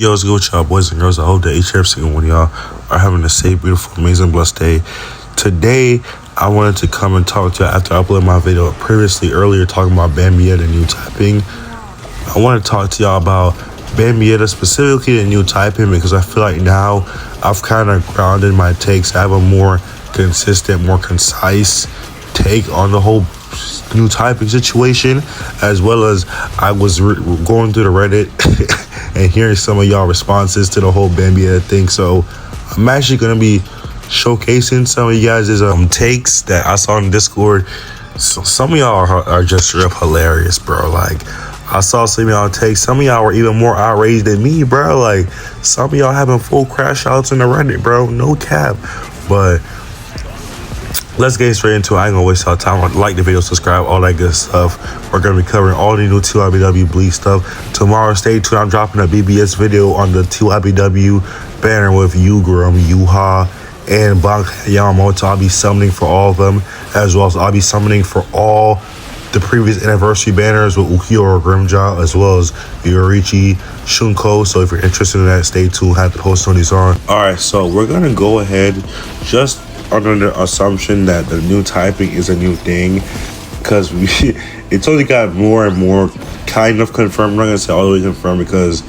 Yo, what's good with y'all, boys and girls? I hope that each and every single one of y'all are having a safe, beautiful, amazing, blessed day. Today, I wanted to come and talk to you after I uploaded my video earlier, talking about Bambietta new typing. I want to talk to y'all about Bambietta, specifically the new typing, because I feel like now I've kind of grounded my takes. I have a more consistent, more concise take on the whole new typing situation, as well as I was going through the Reddit and hearing some of y'all responses to the whole Bambietta thing. So I'm actually going to be showcasing some of you guys' takes that I saw in Discord. So some of y'all are just straight up hilarious, bro. Like, I saw some of y'all takes. Some of y'all were even more outraged than me, bro. Like, some of y'all having full crash outs in the Reddit, bro. No cap. But let's get straight into it. I ain't gonna waste our time. Like the video, subscribe, all that good stuff. We're gonna be covering all the new TYBW Bleak stuff. Tomorrow, stay tuned. I'm dropping a BBS video on the TYBW banner with Ugram, Yuha, and Bank Yamamoto. I'll be summoning for all of them, as well as I'll be summoning for all the previous anniversary banners with Ukiyo Grimjaw, as well as Yorichi Shunko. So if you're interested in that, stay tuned. Have the post on these on. All right, so we're gonna go ahead just under the assumption that the new typing is a new thing, because it's only got more and more kind of confirmed. I'm not gonna say all the way confirmed, because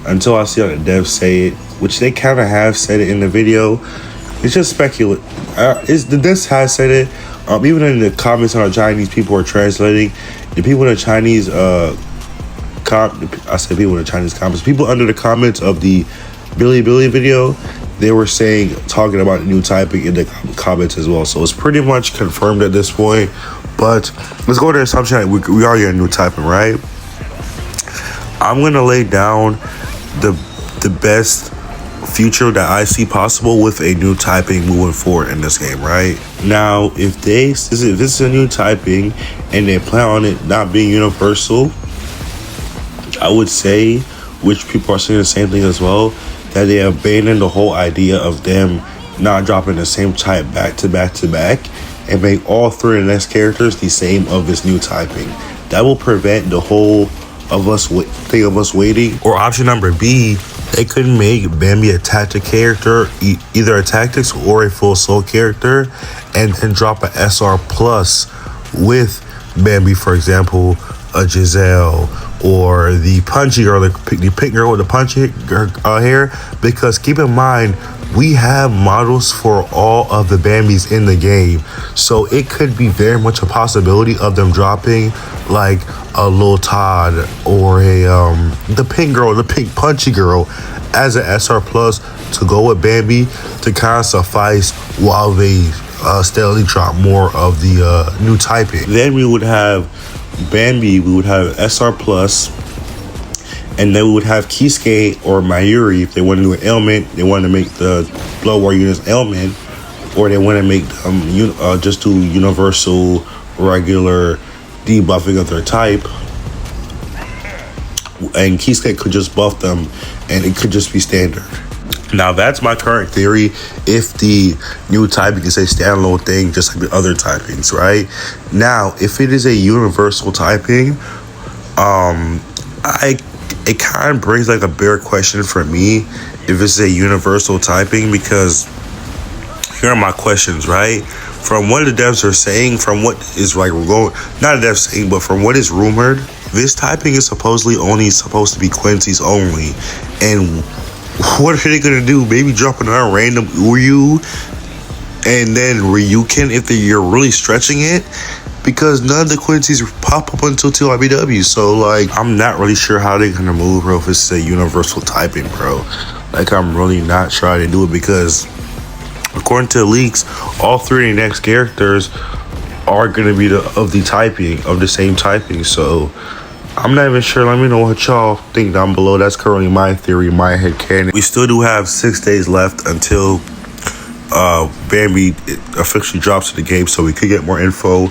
until I see how the devs say it, which they kind of have said it in the video, it's just speculate. The devs have said it. Even in the comments on the Chinese, people are translating. The people in the Chinese I said people in the Chinese comments. People under the comments of the Billy video, they were talking about new typing in the comments as well. So it's pretty much confirmed at this point. But let's go to the assumption that we are getting new typing, right? I'm gonna lay down the best future that I see possible with a new typing moving forward in this game, right? Now, if this is a new typing and they plan on it not being universal, I would say, which people are saying the same thing as well, that they abandoned the whole idea of them not dropping the same type back to back to back and make all three of the next characters the same of this new typing. That will prevent the whole of us waiting. Or option number B, they could make Bambi a tactic character, either a tactics or a full soul character, and then drop an SR plus with Bambi, for example, a Giselle, or the punchy girl, the pink girl with the punchy hair. Because keep in mind, we have models for all of the Bambis in the game, so it could be very much a possibility of them dropping like a Lil Todd or a the pink girl, the pink punchy girl, as an SR plus to go with Bambi to kind of suffice while they steadily drop more of the new typing. Then we would have Bambi, we would have SR plus, and then we would have Kisuke or Mayuri if they want to do an ailment. They want to make the Blood War units ailment, or they want to make them just do universal regular debuffing of their type, and Kisuke could just buff them and it could just be standard. Now, that's my current theory. If the new typing is a standalone thing, just like the other typings, right? Now, if it is a universal typing, it kind of brings like a bigger question for me if it's a universal typing, because here are my questions, right? From what the devs are saying, from what is like we're going, not the devs saying, but from what is rumored, this typing is supposedly only supposed to be Quincy's only, and what are they gonna do? Maybe drop another random Uryu and then Ryuken if you're really stretching it? Because none of the Quincy's pop up until TYBW. So like, I'm not really sure how they're gonna move, bro, if it's a universal typing, bro. Like, I'm really not sure how to do it, because according to the leaks, all three of the next characters are gonna be of the same typing. So I'm not even sure. Let me know what y'all think down below. That's currently my theory, my headcanon. We still do have 6 days left until Bambi officially drops to the game, so we could get more info.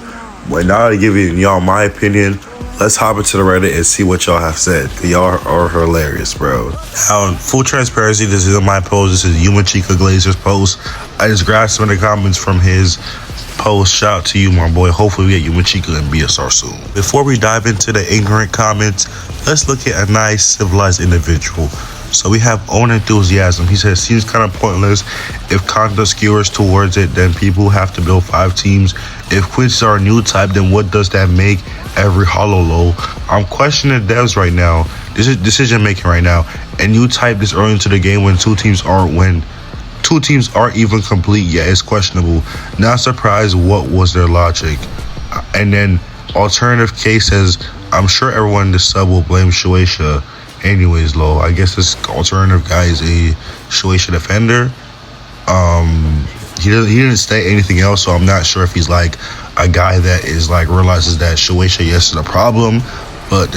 But now to give y'all my opinion, let's hop into the Reddit and see what y'all have said. Y'all are hilarious, bro. Now, in full transparency, this isn't my post. This is Yumachika Glazer's post. I just grabbed some of the comments from his post. Shout out to you, my boy. Hopefully we get Yumachika and BSR soon. Before we dive into the ignorant comments, let's look at a nice civilized individual. So we have Own Enthusiasm. He says, seems kind of pointless. If content skewers towards it, then people have to build 5 teams. If Quincy's are a new type, then what does that make every hollow low? I'm questioning devs right now. This is decision making right now. A new type this early into the game when two teams aren't even complete yet is questionable. Not surprised. What was their logic? And then Alternative K says, I'm sure everyone in the sub will blame Shueisha. Anyways, low. I guess this alternative guy is a Shueisha defender. He didn't say anything else, so I'm not sure if he's like a guy that is like realizes that Shueisha yes is a problem, but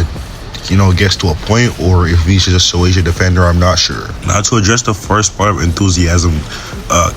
gets to a point, or if he's just a Shueisha defender. I'm not sure. Now to address the first part of Enthusiasm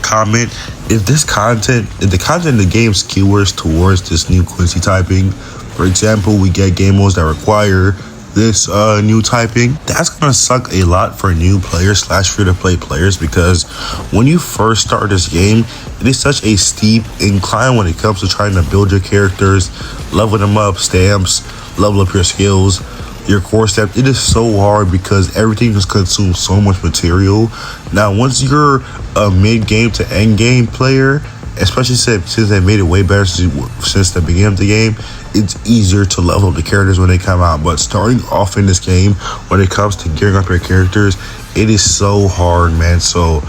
comment, if the content in the game skewers towards this new Quincy typing, for example, we get game modes that require this new typing, that's gonna suck a lot for new players / free-to-play players, because when you first start this game, it is such a steep incline when it comes to trying to build your characters, level them up, stamps, level up your skills, your core stamp. It is so hard because everything just consumes so much material. Now once you're a mid-game to end-game player, especially since they made it way better since the beginning of the game, it's easier to level up the characters when they come out. But starting off in this game, when it comes to gearing up your characters, it is so hard, man. So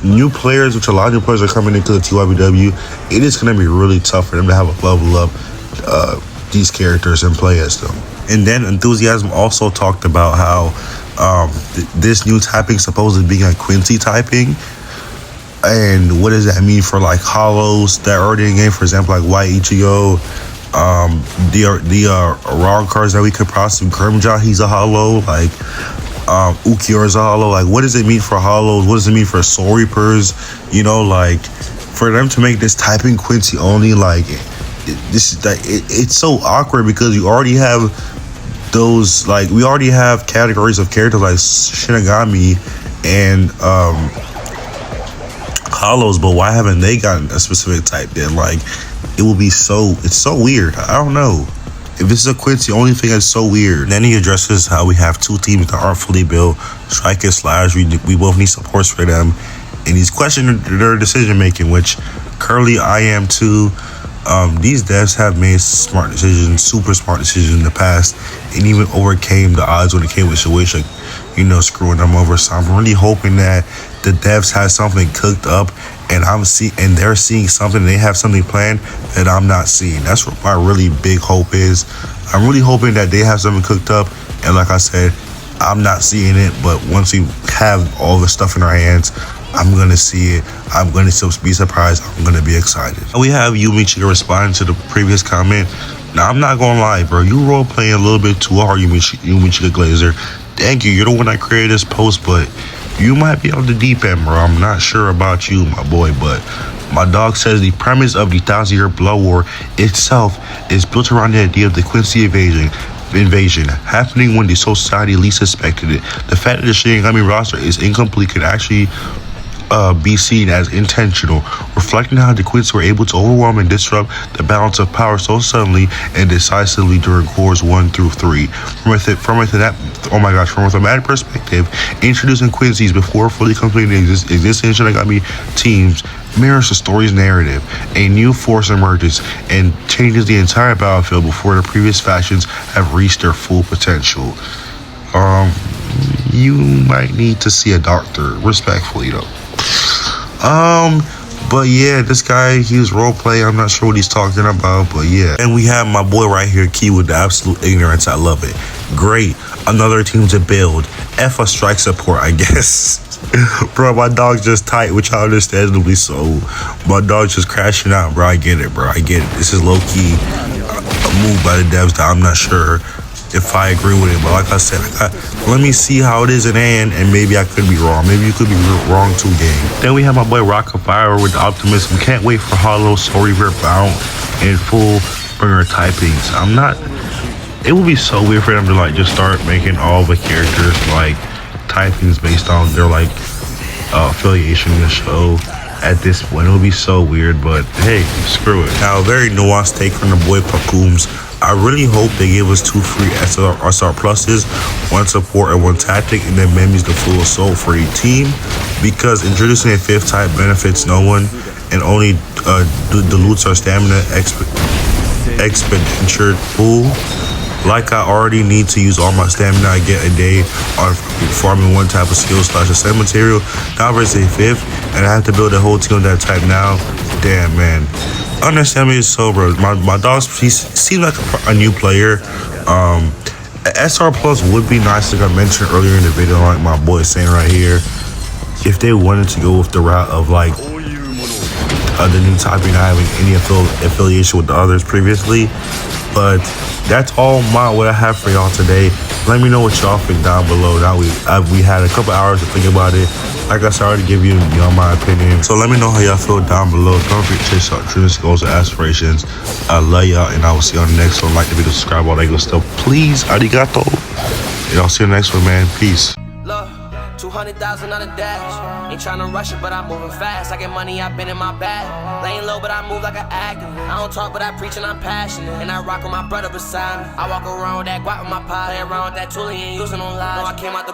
new players, which a lot of new players are coming into the TYBW, it is going to be really tough for them to have a level up these characters and play as them. And then Enthusiasm also talked about how this new typing supposedly being a Quincy typing. And what does that mean for like hollows that are already in the game? For example, like White Ichigo, the raw cards that we could possibly Kermja, he's a hollow. Like Ukiyor is a hollow. Like, what does it mean for hollows? What does it mean for Soul Reapers? Like for them to make this typing Quincy only, like it's so awkward because you already have those, like we already have categories of characters like Shinigami and hollows, but why haven't they gotten a specific type then? Like it's so weird. I don't know if this is a Quincy only thing that's so weird. And then he addresses how we have 2 teams that aren't fully built, Strike and Slash. We both need supports for them, and he's questioning their decision making, which currently I am too. These devs have made smart decisions, super smart decisions in the past, and even overcame the odds when it came with Shueisha, screwing them over. So I'm really hoping that the devs have something cooked up, and they're seeing something. They have something planned that I'm not seeing. That's what my really big hope is. I'm really hoping that they have something cooked up, and like I said, I'm not seeing it. But once we have all the stuff in our hands, I'm gonna see it. I'm gonna be surprised. I'm gonna be excited. We have Yumichika responding to the previous comment. Now I'm not gonna lie, bro. You role playing a little bit too hard, Yumichika Glazer. Thank you. You're the one that created this post, but you might be on the deep end, bro. I'm not sure about you, my boy, but my dog says the premise of the 1,000-year Blood War itself is built around the idea of the Quincy invasion happening when the society least suspected it. The fact that the Shinigami roster is incomplete could actually be seen as intentional, reflecting how the Quincy were able to overwhelm and disrupt the balance of power so suddenly and decisively during cores 1 through 3. From a thematic perspective, introducing Quincy's before fully completing existing Shinigami teams mirrors the story's narrative. A new force emerges and changes the entire battlefield before the previous factions have reached their full potential. You might need to see a doctor, respectfully though. But yeah, this guy, he was role play. I'm not sure what he's talking about, but yeah. And we have my boy right here, Key, with the absolute ignorance. I love it. Great. Another team to build. F a strike support, I guess. Bro, my dog's just tight, which I understandably so. My dog's just crashing out, bro. I get it, bro. I get it. This is low-key a move by the devs that I'm not sure if I agree with it, but like I said, let me see how it is in hand, and maybe I could be wrong. Maybe you could be wrong too, gang. Then we have my boy Rocket Fire with the optimism. Can't wait for Hollow, Soul Reaper, Bound, and full bringer typings. It would be so weird for them to like just start making all the characters like typings based on their like affiliation in the show. At this point, it would be so weird, but hey, screw it. Now, a very nuanced take from the boy Pakooms. I really hope they give us 2 free SR pluses, 1 support and 1 tactic, and then Memy's the full assault for a team, because introducing a 5th type benefits no one and only dilutes our stamina expenditure pool. Like I already need to use all my stamina I get a day on farming 1 type of skill / ascent material. Now versus a 5th, and I have to build a whole team on that type now. Damn, man. Understand me, so bro. My dog, he seems like a new player. SR plus would be nice, like I mentioned earlier in the video, like my boy is saying right here. If they wanted to go with the route of like the new typing, not having any affiliation with the others previously. But that's all what I have for y'all today. Let me know what y'all think down below. Now we had a couple hours to think about it. Like I said, I already give you my opinion. So let me know how y'all feel down below. Don't forget to chase your dreams, goals, and aspirations. I love y'all, and I will see you on the next one. Like the video, subscribe, all that good stuff. Please, arigato. And I'll see you next one, man. Peace. 200,000 on the dash. Ain't tryna rush it, but I'm moving fast. I get money, I've been in my bag. Laying low, but I move like an activist. I don't talk, but I preach and I'm passionate. And I rock with my brother beside me. I walk around with that guap with my pie. Play around with that tool, he ain't using no lies. No, I came out the